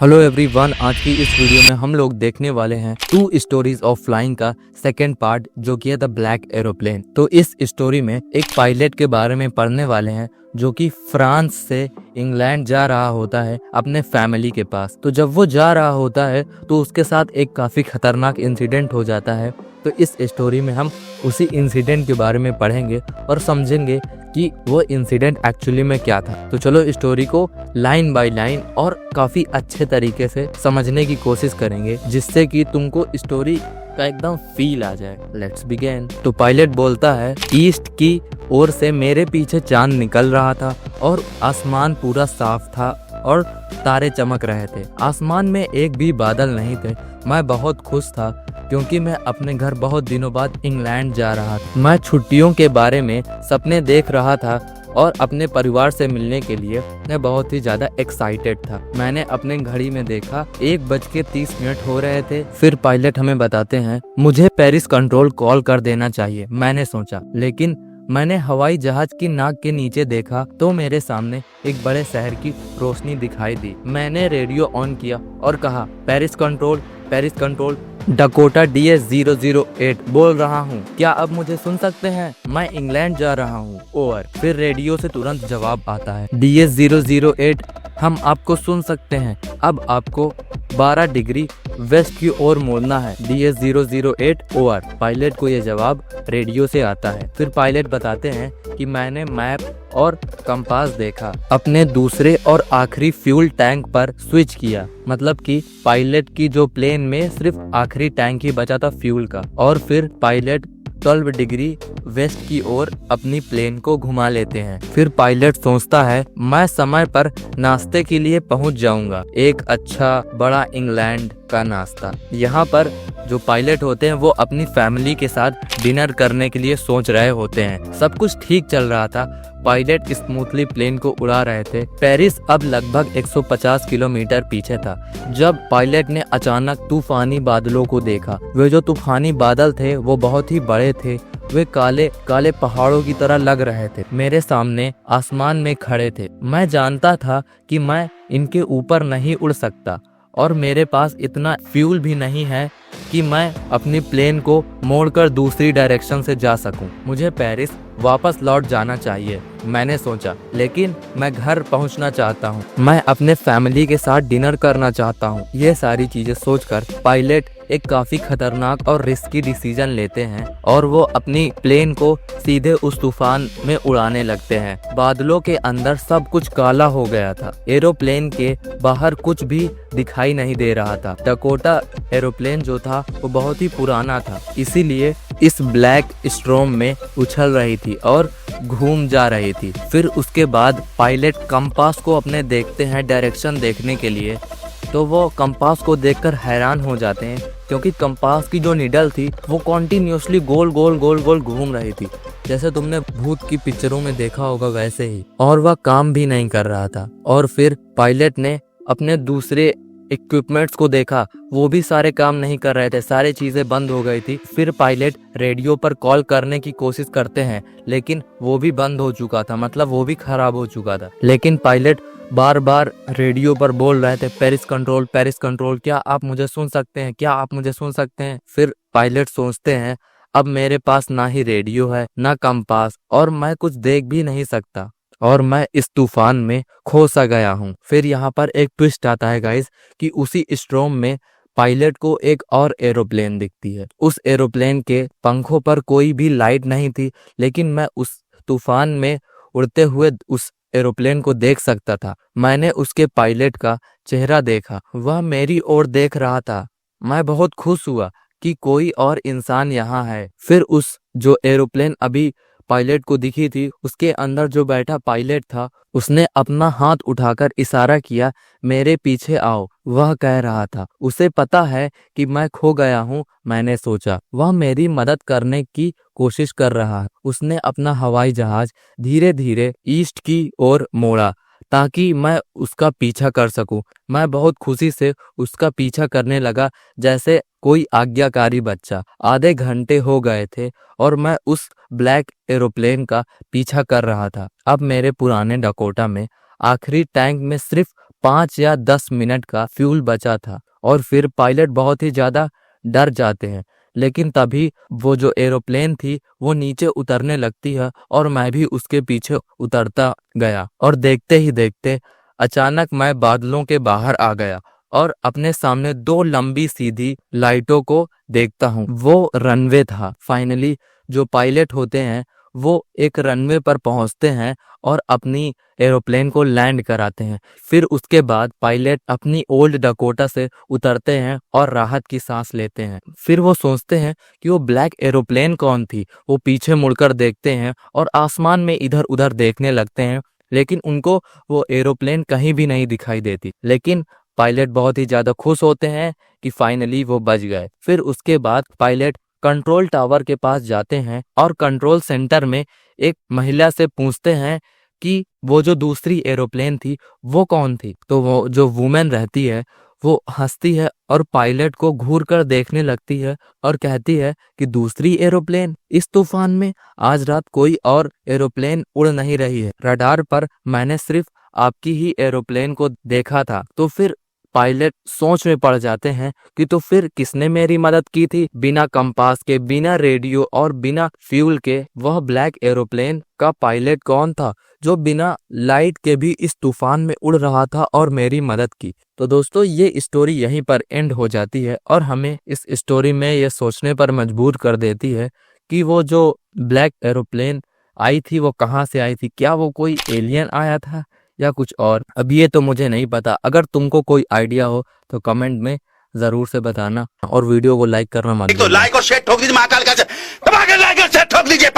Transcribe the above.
Hello everyone, आज की इस वीडियो में हम लोग देखने वाले हैं 2 स्टोरीज ऑफ फ्लाइंग का सेकंड पार्ट, जो कि है द ब्लैक एरोप्लेन। तो इस स्टोरी में एक पायलट के बारे में पढ़ने वाले हैं जो कि फ्रांस से इंग्लैंड जा रहा होता है अपने फैमिली के पास। तो जब वो जा रहा होता है तो उसके साथ एक काफ़ी खतरनाक इंसिडेंट हो जाता है। तो इस स्टोरी में हम उसी इंसिडेंट के बारे में पढ़ेंगे और समझेंगे कि वो इंसिडेंट एक्चुअली में क्या था। तो चलो स्टोरी को लाइन बाय लाइन और काफ़ी अच्छे तरीके से समझने की कोशिश करेंगे, जिससे कि तुमको स्टोरी का एकदम फील आ जाए। Let's begin. तो पायलट बोलता है, ईस्ट की ओर से मेरे पीछे चांद निकल रहा था और आसमान पूरा साफ था और तारे चमक रहे थे। आसमान में एक भी बादल नहीं थे। मैं बहुत खुश था क्योंकि मैं अपने घर बहुत दिनों बाद इंग्लैंड जा रहा था। मैं छुट्टियों के बारे में सपने देख रहा था और अपने परिवार से मिलने के लिए मैं बहुत ही ज्यादा एक्साइटेड था। मैंने अपने घड़ी में देखा 1:30 हो रहे थे। फिर पायलट हमें बताते हैं, मुझे पेरिस कंट्रोल कॉल कर देना चाहिए। मैंने सोचा, लेकिन मैंने हवाई जहाज की नाक के नीचे देखा तो मेरे सामने एक बड़े शहर की रोशनी दिखाई दी। मैंने रेडियो ऑन किया और कहा, पेरिस कंट्रोल, डकोटा DS-008 बोल रहा हूँ, क्या अब मुझे सुन सकते हैं? मैं इंग्लैंड जा रहा हूँ, ओवर। फिर रेडियो से तुरंत जवाब आता है, DS-008, हम आपको सुन सकते हैं। अब आपको 12 डिग्री वेस्ट की ओर मोड़ना है। DS-008, over. पायलट को यह जवाब रेडियो से आता है। फिर पायलट बताते हैं कि मैंने मैप और कंपास देखा, अपने दूसरे और आखिरी फ्यूल टैंक पर स्विच किया। मतलब कि पायलट की जो प्लेन में सिर्फ आखिरी टैंक ही बचा था फ्यूल का। और फिर पायलट 12 डिग्री वेस्ट की ओर अपनी प्लेन को घुमा लेते हैं। फिर पायलट सोचता है, मैं समय पर नाश्ते के लिए पहुंच जाऊंगा। एक अच्छा बड़ा इंग्लैंड का नाश्ता। यहाँ पर जो पायलट होते हैं वो अपनी फैमिली के साथ डिनर करने के लिए सोच रहे होते हैं। सब कुछ ठीक चल रहा था। पायलट स्मूथली प्लेन को उड़ा रहे थे। पेरिस अब लगभग 150 किलोमीटर पीछे था जब पायलट ने अचानक तूफानी बादलों को देखा। वे जो तूफानी बादल थे वो बहुत ही बड़े थे। वे काले काले पहाड़ों की तरह लग रहे थे। मेरे सामने आसमान में खड़े थे। मैं जानता था कि मैं इनके ऊपर नहीं उड़ सकता और मेरे पास इतना फ्यूल भी नहीं है कि मैं अपनी प्लेन को मोड़कर दूसरी डायरेक्शन से जा सकूं। मुझे पेरिस वापस लौट जाना चाहिए, मैंने सोचा, लेकिन मैं घर पहुंचना चाहता हूं। मैं अपने फैमिली के साथ डिनर करना चाहता हूं। ये सारी चीजें सोचकर पायलट एक काफी खतरनाक और रिस्की डिसीजन लेते हैं और वो अपनी प्लेन को सीधे उस तूफान में उड़ाने लगते हैं। बादलों के अंदर सब कुछ काला हो गया था। एरोप्लेन के बाहर कुछ भी दिखाई नहीं दे रहा था। डकोटा एरोप्लेन जो था वो बहुत ही पुराना था, इसीलिए इस ब्लैक स्ट्रॉम में उछल रही थी और घूम जा रही थी। फिर उसके बाद पायलट कंपास को अपने देखते हैं डायरेक्शन देखने के लिए। तो वो कंपास को देखकर हैरान हो जाते हैं क्योंकि कंपास की जो निडल थी वो कॉन्टिन्यूसली गोल गोल घूम रही थी, जैसे तुमने भूत की पिक्चरों में देखा होगा वैसे ही। और वह काम भी नहीं कर रहा था। और फिर पायलट ने अपने दूसरे इक्विपमेंट्स को देखा, वो भी सारे काम नहीं कर रहे थे, सारी चीजें बंद हो गई थी। फिर पायलट रेडियो पर कॉल करने की कोशिश करते हैं, लेकिन वो भी बंद हो चुका था, मतलब वो भी खराब हो चुका था। लेकिन पायलट बार बार रेडियो पर बोल रहे थे, पेरिस कंट्रोल, क्या आप मुझे सुन सकते हैं? फिर पायलट सोचते हैं, अब मेरे पास ना ही रेडियो है ना कंपास और मैं कुछ देख भी नहीं सकता और मैं इस तूफान में खो सा गया हूँ। फिर यहाँ पर एक ट्विस्ट आता है गाइस कि उसी स्ट्रॉम में पायलट को एक और एरोप्लेन दिखती है। उस एरोप्लेन के पंखों पर कोई भी लाइट नहीं थी, लेकिन मैं उस तूफान में उड़ते हुए उस एरोप्लेन को देख सकता था। मैंने उसके पायलट का चेहरा देखा, वह मेरी ओर देख रहा था। मैं बहुत खुश हुआ कि कोई और इंसान यहाँ है। फिर उस जो एरोप्लेन अभी पायलट को दिखी थी, उसके अंदर जो बैठा पायलट था उसने अपना हाथ उठाकर इशारा किया, मेरे पीछे आओ। वह कह रहा था उसे पता है कि मैं खो गया हूँ। मैंने सोचा वह मेरी मदद करने की कोशिश कर रहा है। उसने अपना हवाई जहाज धीरे धीरे ईस्ट की ओर मोड़ा ताकि मैं उसका पीछा कर सकूं। मैं बहुत खुशी से उसका पीछा करने लगा जैसे कोई आज्ञाकारी बच्चा। आधे घंटे हो गए थे और मैं उस ब्लैक एरोप्लेन का पीछा कर रहा था। अब मेरे पुराने डकोटा में आखिरी टैंक में सिर्फ 5 या 10 मिनट का फ्यूल बचा था और फिर पायलट बहुत ही ज्यादा डर जाते हैं। लेकिन तभी वो जो एरोप्लेन थी वो नीचे उतरने लगती है और मैं भी उसके पीछे उतरता गया और देखते ही देखते अचानक मैं बादलों के बाहर आ गया और अपने सामने 2 लंबी सीधी लाइटों को देखता हूँ। वो रनवे था। फाइनली जो पायलट होते हैं वो एक रनवे पर पहुंचते हैं और अपनी एरोप्लेन को लैंड कराते हैं। फिर उसके बाद पायलट अपनी ओल्ड डकोटा से उतरते हैं और राहत की सांस लेते हैं। फिर वो सोचते हैं कि वो ब्लैक एरोप्लेन कौन थी। वो पीछे मुड़कर देखते हैं और आसमान में इधर उधर देखने लगते हैं, लेकिन उनको वो एरोप्लेन कहीं भी नहीं दिखाई देती। लेकिन पायलट बहुत ही ज्यादा खुश होते हैं कि फाइनली वो बच गए। फिर उसके बाद पायलट कंट्रोल टावर के पास जाते हैं और कंट्रोल सेंटर में एक महिला से पूछते हैं कि वो जो दूसरी एरोप्लेन थी वो कौन थी। तो वो जो वुमेन रहती है वो हंसती है और पायलट को घूर कर देखने लगती है और कहती है कि दूसरी एरोप्लेन? इस तूफान में आज रात कोई और एरोप्लेन उड़ नहीं रही है। रडार पर मैंने सिर्फ आपकी ही एरोप्लेन को देखा था। तो फिर पायलट सोच में पड़ जाते हैं कि तो फिर किसने मेरी मदद की थी। बिना कंपास के, बिना रेडियो और बिना फ्यूल के वह ब्लैक एरोप्लेन का पायलट कौन था जो बिना लाइट के भी इस तूफान में उड़ रहा था और मेरी मदद की। तो दोस्तों ये स्टोरी यहीं पर एंड हो जाती है और हमें इस स्टोरी में ये सोचने पर मजबूर कर देती है कि वो जो ब्लैक एरोप्लेन आई थी वो कहाँ से आई थी। क्या वो कोई एलियन आया था या कुछ और? अब ये तो मुझे नहीं पता। अगर तुमको कोई आइडिया हो तो कमेंट में जरूर से बताना और वीडियो को लाइक करना मत भूलना। लाइक और शेयर ठोक दीजिए महाकाल का, लाइक और शेयर ठोक दीजिए।